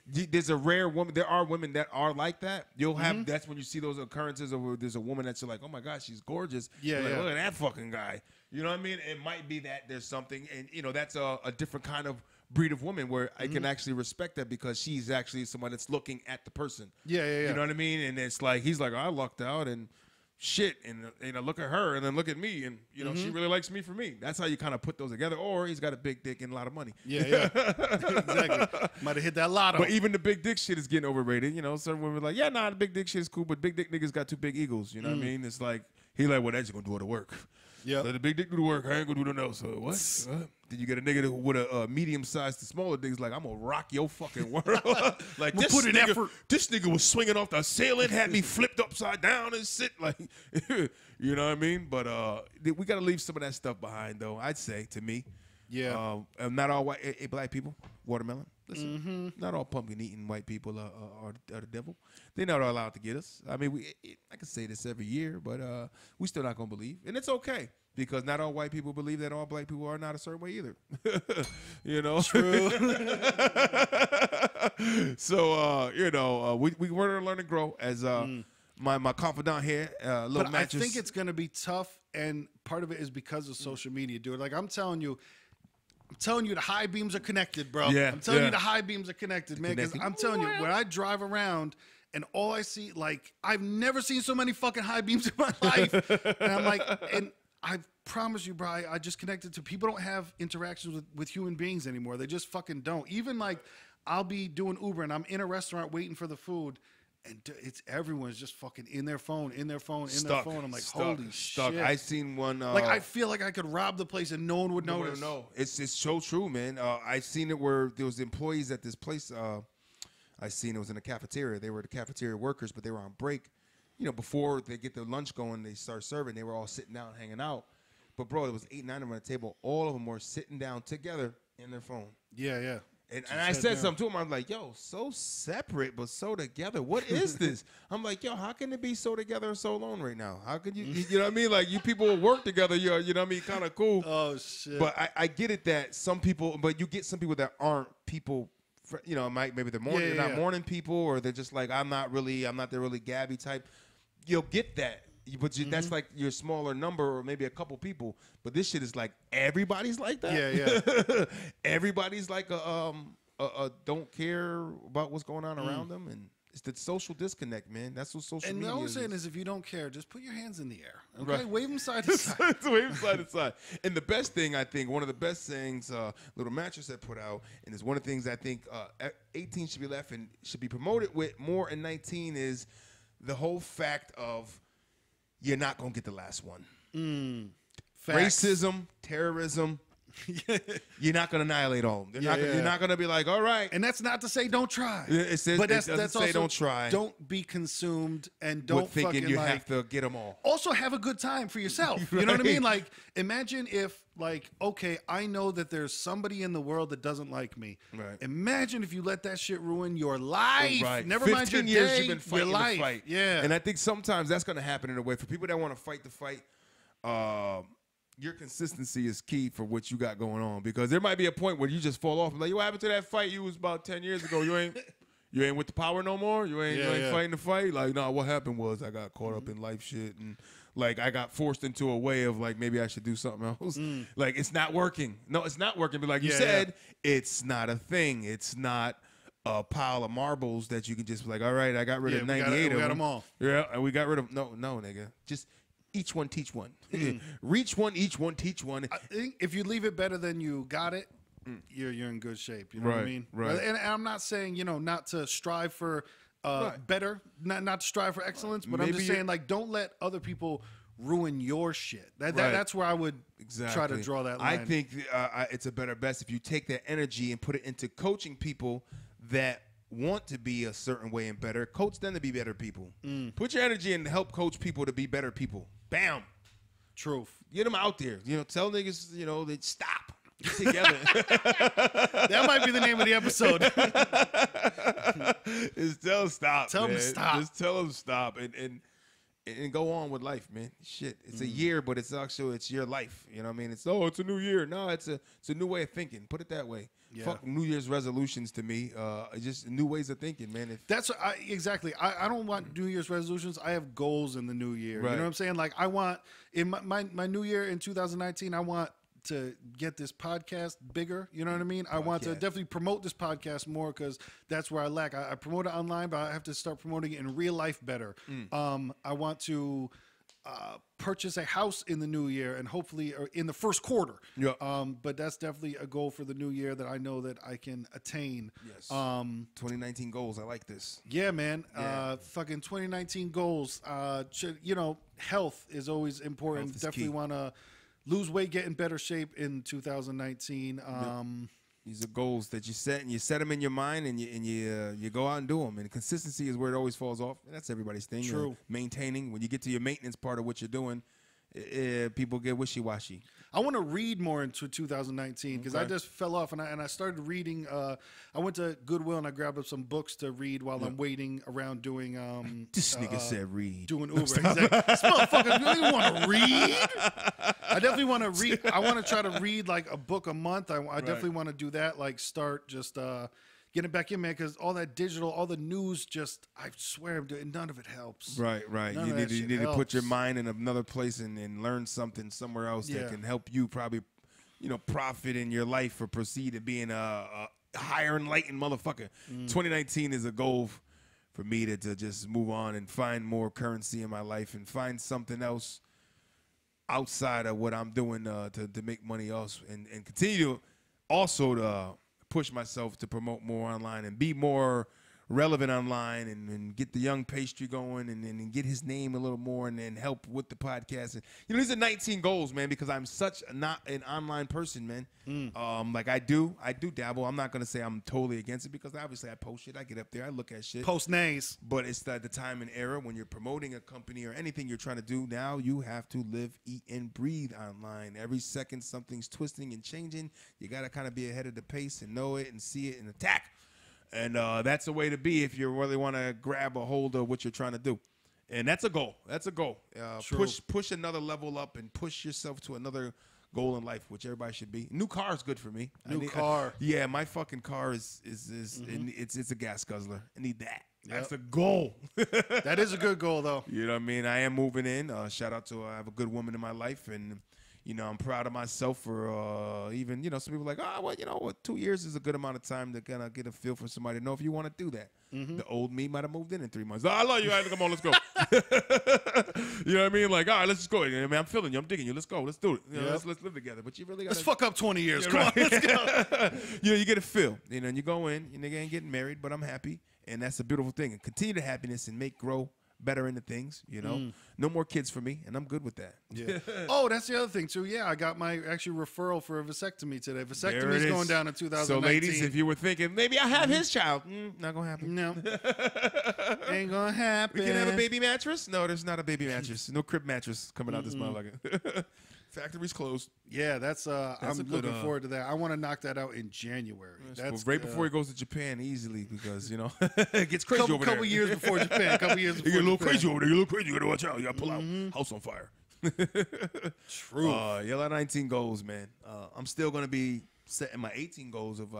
There's a rare woman. There are women that are like that. You'll have that's when you see those occurrences of where there's a woman that's like, oh my God, she's gorgeous. Yeah, like, look at that fucking guy. You know what I mean? It might be that there's something, and you know that's a different kind of breed of woman where I can actually respect that because she's actually someone that's looking at the person. Yeah. You know what I mean? And it's like he's like, I lucked out and shit, and you know, look at her and then look at me, and you know she really likes me for me. That's how you kind of put those together. Or he's got a big dick and a lot of money. Yeah. Exactly. Might have hit that lotto. But even the big dick shit is getting overrated. You know, certain women are like, yeah, nah, the big dick shit is cool, but big dick niggas got 2 big egos. You know what I mean? It's like he like, well, that's gonna do all the work. Yeah, let the big dick do the work. I ain't gonna do nothing else. So what? Then you get a nigga with a medium sized to smaller dick. Like, I'm gonna rock your fucking world. Like we'll put in effort. This nigga was swinging off the ceiling, had me flipped upside down and shit. Like, you know what I mean? But we gotta leave some of that stuff behind, though. I'd say to me. Yeah. Not all white black people. Watermelon. Listen, not all pumpkin eating white people are the devil. They're not allowed to get us. I mean, I can say this every year, but we still not gonna believe, and it's okay because not all white people believe that all black people are not a certain way either. You know, true. So you know, we want to learn and grow as my confidant here. But I think it's gonna be tough, and part of it is because of social media, dude. Like I'm telling you, the high beams are connected, bro. Yeah, I'm telling you, the high beams are connected, man. Because I'm telling you, when I drive around and all I see, like, I've never seen so many fucking high beams in my life. And I'm like, and I promise you, bro, I just connected to people don't have interactions with human beings anymore. They just fucking don't. Even like I'll be doing Uber and I'm in a restaurant waiting for the food. And it's everyone's just fucking in their phone. I'm like, holy shit. I seen one. Like, I feel like I could rob the place and no one would notice. No, it's so true, man. I seen it where there was employees at this place. I seen it was in a cafeteria. They were the cafeteria workers, but they were on break. You know, before they get their lunch going, they start serving. They were all sitting down, hanging out. But bro, there was 8, 9 of them at the table. All of them were sitting down together in their phone. Yeah. And I said something to him. I'm like, yo, so separate but so together. What is this? I'm like, yo, how can it be so together and so alone right now? How could you know what I mean? Like, you people will work together. You know what I mean? Kind of cool. Oh, shit. But I get it that some people, but you get some people that aren't people, you know, maybe they're morning, they're not morning people, or they're just like, I'm not the really Gabby type. You'll get that. But that's like your smaller number or maybe a couple people. But this shit is like everybody's like that. Yeah. Everybody's like a don't care about what's going on around them, and it's the social disconnect, man. That's what social media is. And all I'm saying is, if you don't care, just put your hands in the air, okay? Right. Wave them side to side. Wave them side to side. And the best thing, I think, one of the best things Little Mattress had put out, and it's one of the things I think 18 should be left and should be promoted with more in 19 is the whole fact of you're not going to get the last one. Racism, terrorism. You're not going to annihilate all of them. You're not going to be like, all right. And that's not to say don't try. But that's also don't try. Don't be consumed and don't thinking you have to get them all. Also have a good time for yourself. Right. You know what I mean? Like, imagine if, like, okay, I know that there's somebody in the world that doesn't like me. Right. Imagine if you let that shit ruin your life. Right. Never mind your years day, you've been fighting your life. The fight. Yeah. And I think sometimes that's going to happen in a way for people that want to fight the fight. Your consistency is key for what you got going on, because there might be a point where you just fall off. Like, what happened to that fight you was about 10 years ago? You ain't with the power no more? You ain't fighting the fight? Like, no, what happened was I got caught up in life shit, and like I got forced into a way of like maybe I should do something else. Like, it's not working. No, it's not working. But like you said, it's not a thing. It's not a pile of marbles that you can just be like, all right, I got rid of 98 we got them all. Yeah, and we got rid of no, nigga. Just each one, teach one. Reach one, each one, teach one. I think if you leave it better than you got it, you're in good shape. You know what I mean? Right. And I'm not saying, not to strive for better, not to strive for excellence, but I'm just saying, like, don't let other people ruin your shit. That's where I would try to draw that line. I think it's a better best if you take that energy and put it into coaching people that want to be a certain way and better. Coach them to be better people. Put your energy in to help coach people to be better people. Bam. Truth. Get them out there. Tell niggas, they stop. Get together. That might be the name of the episode. Just tell them stop. Tell them stop. Just tell them stop and go on with life, man. Shit, it's a year, but it's your life. You know what I mean? It's a new year. No, it's a new way of thinking. Put it that way. Yeah. Fuck New Year's resolutions to me. Just new ways of thinking, man. That's exactly. I don't want New Year's resolutions. I have goals in the new year. Right. You know what I'm saying? Like, I want in my new year in 2019, I want to get this podcast bigger. You know what I mean? I want to definitely promote this podcast more, because that's where I lack. I promote it online, but I have to start promoting it in real life better. I want to purchase a house in the new year, and hopefully in the first quarter. Yeah. But that's definitely a goal for the new year that I know that I can attain. Yes. 2019 goals. I like this. Yeah, man. Yeah. Fucking 2019 goals. Health is always important. Definitely want to lose weight, get in better shape in 2019. These are goals that you set, and you set them in your mind, and you go out and do them. And consistency is where it always falls off. And that's everybody's thing. True. Maintaining. When you get to your maintenance part of what you're doing, people get wishy-washy. I want to read more into 2019, because I just fell off, and I started reading. I went to Goodwill and I grabbed up some books to read while I'm waiting around doing. This nigga said read. Doing Uber. He's like, this motherfucker really want to read? I definitely want to read. I want to try to read like a book a month. I definitely want to do that. Like, start just getting back in, man, because all that digital, all the news, I swear, none of it helps. Right. You need to put your mind in another place and learn something somewhere else that can help you probably, profit in your life or proceed to being a higher enlightened motherfucker. 2019 is a goal for me to just move on and find more currency in my life and find something else outside of what I'm doing to make money also, and continue to also to push myself to promote more online and be more relevant online and get the young pastry going and get his name a little more and then help with the podcast. And, these are 19 goals, man, because I'm such not an online person, man. Like I do dabble. I'm not going to say I'm totally against it because obviously I post shit. I get up there. I look at shit. Post nays. But it's the time and era when you're promoting a company or anything you're trying to do. Now you have to live, eat, and breathe online. Every second something's twisting and changing. You got to kind of be ahead of the pace and know it and see it and attack. And that's the way to be if you really want to grab a hold of what you're trying to do. And that's a goal. That's a goal. Push another level up and push yourself to another goal in life, which everybody should be. New car is good for me. New car. Yeah, my fucking car is it's a gas guzzler. I need that. That's a goal. That is a good goal, though. You know what I mean? I am moving in. Shout out to I have a good woman in my life, and I'm proud of myself for even, some people are like, oh, well, 2 years is a good amount of time to kind of get a feel for somebody to know if you want to do that. The old me might have moved in 3 months. Oh, I love you. All right, come on, let's go. You know what I mean? Like, all right, let's just go. I'm feeling you. I'm digging you. Let's go. Let's do it. Let's live together. But you really got to. Let's fuck up 20 years. Come on, let's go. You get a feel. And you go in. Your nigga ain't getting married, but I'm happy. And that's a beautiful thing. And continue the happiness and grow better into things, No more kids for me, and I'm good with that. Yeah. Oh, that's the other thing too. Yeah, I got my referral for a vasectomy today. Vasectomy is going down in 2019. So, ladies, if you were thinking maybe I have his child, not gonna happen. No, ain't gonna happen. We can have a baby mattress. No, there's not a baby mattress. No crib mattress coming out this motherfucker. Factory's closed. Yeah, that's I'm looking forward to that. I want to knock that out in January. That's right before he goes to Japan easily because it gets crazy over there. Couple years before Japan. You get a little crazy over there. You gotta watch out. You gotta pull out. House on fire. True. Yellow 19 goals, man. I'm still gonna be setting my 18 goals of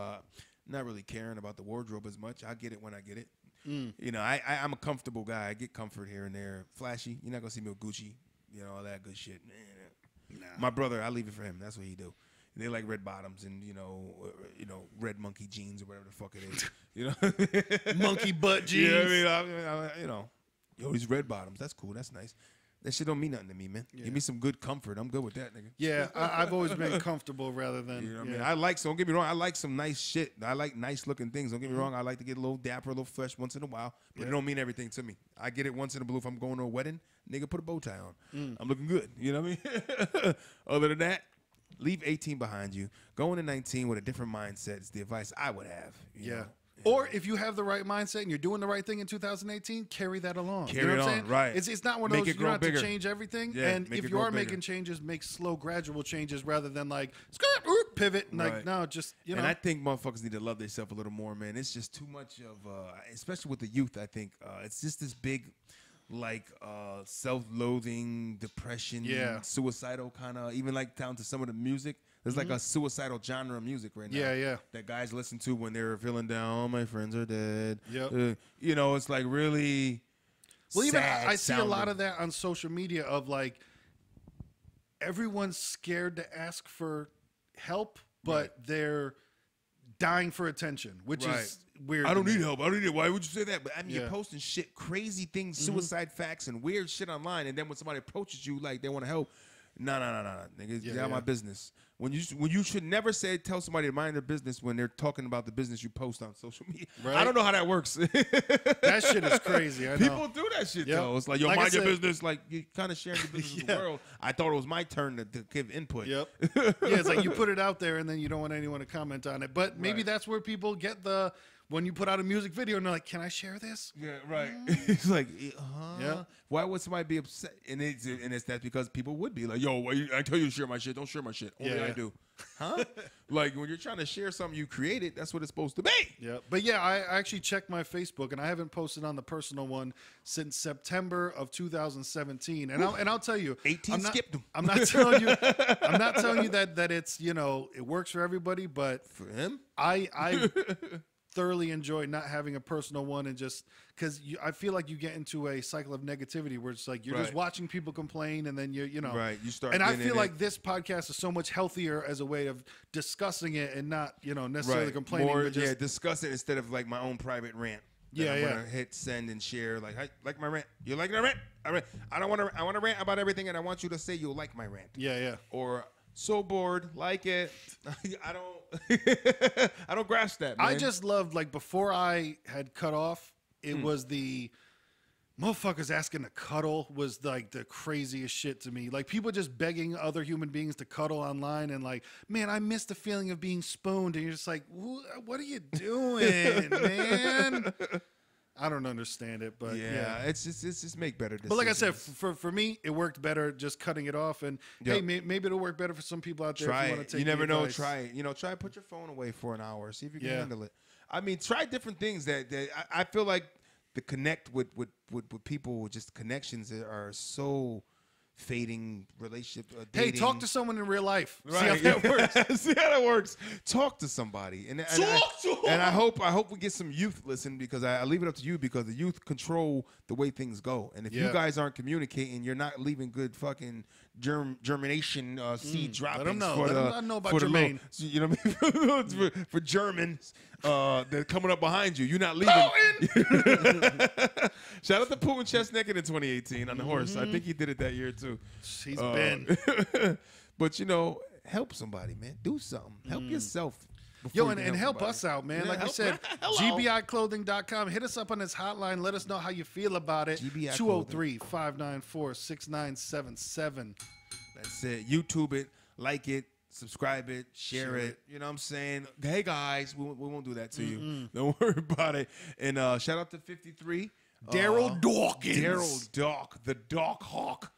not really caring about the wardrobe as much. I get it when I get it. I'm a comfortable guy. I get comfort here and there. Flashy. You're not gonna see me with Gucci. All that good shit. Nah. My brother, I leave it for him. That's what he do. They like red bottoms and red monkey jeans or whatever the fuck it is. Monkey butt jeans. These red bottoms. That's cool. That's nice. That shit don't mean nothing to me, man. Yeah. Give me some good comfort. I'm good with that, nigga. Yeah, I've always been comfortable rather than. You know what I mean? Don't get me wrong. I like some nice shit. I like nice looking things. Don't get me wrong. I like to get a little dapper, a little fresh once in a while, but it don't mean everything to me. I get it once in a blue if I'm going to a wedding. Nigga, put a bow tie on. I'm looking good. You know what I mean? Other than that, leave 18 behind you. Go into 19 with a different mindset is the advice I would have. You know? Or if you have the right mindset and you're doing the right thing in 2018, carry that along. Carry it on, right. It's not one of those, you don't have to change everything. Yeah, and if you are making changes, make slow, gradual changes rather than like, pivot. And like, no, just, And I think motherfuckers need to love themselves a little more, man. It's just too much of, especially with the youth, I think. It's just this big, self-loathing, depression, suicidal kind of, even down to some of the music. There's like a suicidal genre of music right now. Yeah. That guys listen to when they're feeling down. All my friends are dead. Yep. It's like really. Well, even I see a lot of that on social media of like everyone's scared to ask for help, but they're dying for attention, which is weird. I don't need help. I don't need it. Why would you say that? But I mean, you're posting shit, crazy things, suicide facts, and weird shit online, and then when somebody approaches you like they want to help. No, nigga, get out my business. When you should never tell somebody to mind their business when they're talking about the business you post on social media. Right? I don't know how that works. That shit is crazy. I know. People do that shit though. It's like, mind your business. Like you kind of sharing the business of the world. I thought it was my turn to give input. Yep. It's like you put it out there and then you don't want anyone to comment on it. But maybe that's where people get when you put out a music video and they're like, can I share this? Yeah, right. It's like, why would somebody be upset? And it's that because people would be like, yo, I tell you to share my shit. Don't share my shit. Only I do. Huh? Like when you're trying to share something you created, that's what it's supposed to be. Yeah. But yeah, I actually checked my Facebook and I haven't posted on the personal one since September of 2017. And I'll tell you, 18 skipped them. I'm not telling you that it's, it works for everybody, but for him, I thoroughly enjoy not having a personal one and just because I feel like you get into a cycle of negativity where it's like you're just watching people complain and then you start. And I feel like this podcast is so much healthier as a way of discussing it and not necessarily complaining. More, but just, discuss it instead of like my own private rant. I'm gonna hit send and share. Like my rant. You like my rant? I want to rant about everything, and I want you to say you'll like my rant. Yeah. Or So bored. Like it. I don't. I don't grasp that, man. I just loved, like, before I had cut off, it was the motherfuckers asking to cuddle was like the craziest shit to me. Like, people just begging other human beings to cuddle online, and like, man, I miss the feeling of being spooned. And you're just like, what are you doing, man? I don't understand it, but yeah. It's just make better decisions. But like I said, for me, it worked better just cutting it off. And hey, maybe it'll work better for some people out there. Try if you it. want to take You never know. advice. Try it. Try to put your phone away for an hour. See if you can handle it. I mean, try different things that I feel like the connect with people, just connections that are so fading relationship. Hey, talk to someone in real life. Right. See how that works. See how that works. Talk to somebody. And I hope we get some youth listen, because I leave it up to you, because the youth control the way things go. And if you guys aren't communicating, you're not leaving good fucking germination seed droppings. Let them know. For Let them know about Jermaine. You know what I mean? for Germans that are coming up behind you. You're not leaving. Shout out to Putin chest naked in 2018 on the horse. I think he did it that year too. He's been. But help somebody, man. Do something. Help yourself. Yo, and help us out, man. Yeah, like you said, gbiclothing.com. Hit us up on this hotline. Let us know how you feel about it. 203-594-6977. That's it. YouTube it, like it, subscribe it, share it. You know what I'm saying? Hey, guys, we won't do that to you. Don't worry about it. And shout out to 53. Daryl Dawkins. Daryl Dawk, the Dawk Hawk.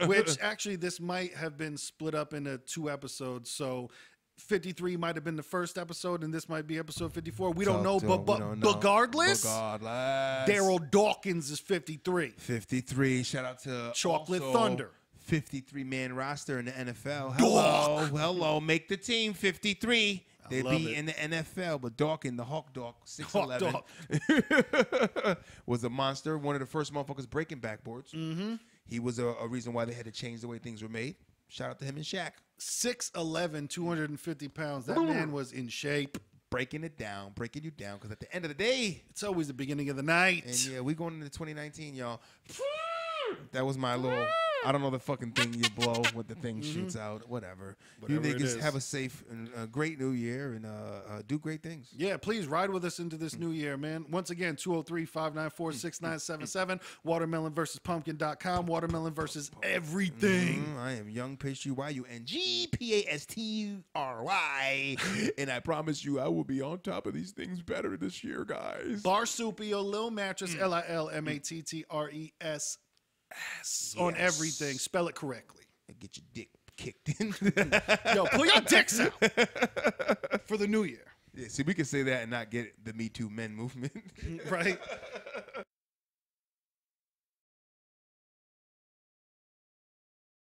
Which, actually, this might have been split up into 2 episodes. So 53 might have been the first episode, and this might be episode 54. We don't know, but regardless, Daryl Dawkins is 53. 53. Shout out to Chocolate Thunder. 53-man roster in the NFL. Dawk. Hello, make the team 53. They'd be it. in the NFL, but Dawkins, the Hawk Dawk, 6'11", was a monster. One of the first motherfuckers breaking backboards. He was a reason why they had to change the way things were made. Shout out to him and Shaq. 6'11", 250 pounds. That man was in shape. Breaking you down, because at the end of the day, it's always the beginning of the night. And yeah, we going into 2019, y'all. That was my little, I don't know the fucking thing you blow when the thing shoots out. Whatever you niggas have a safe and great new year, and do great things. Yeah, please ride with us into this new year, man. Once again, 203-594-6977. Watermelon versus pumpkin.com. Watermelon versus everything. I am Young Pastry, YUNG PASTRY. And I promise you, I will be on top of these things better this year, guys. Barsupio, Lil Mattress, LILMATTRES. On everything. Spell it correctly. And get your dick kicked in. Yo, pull your dicks out for the new year. Yeah, see, we can say that and not get the Me Too Men movement. Right?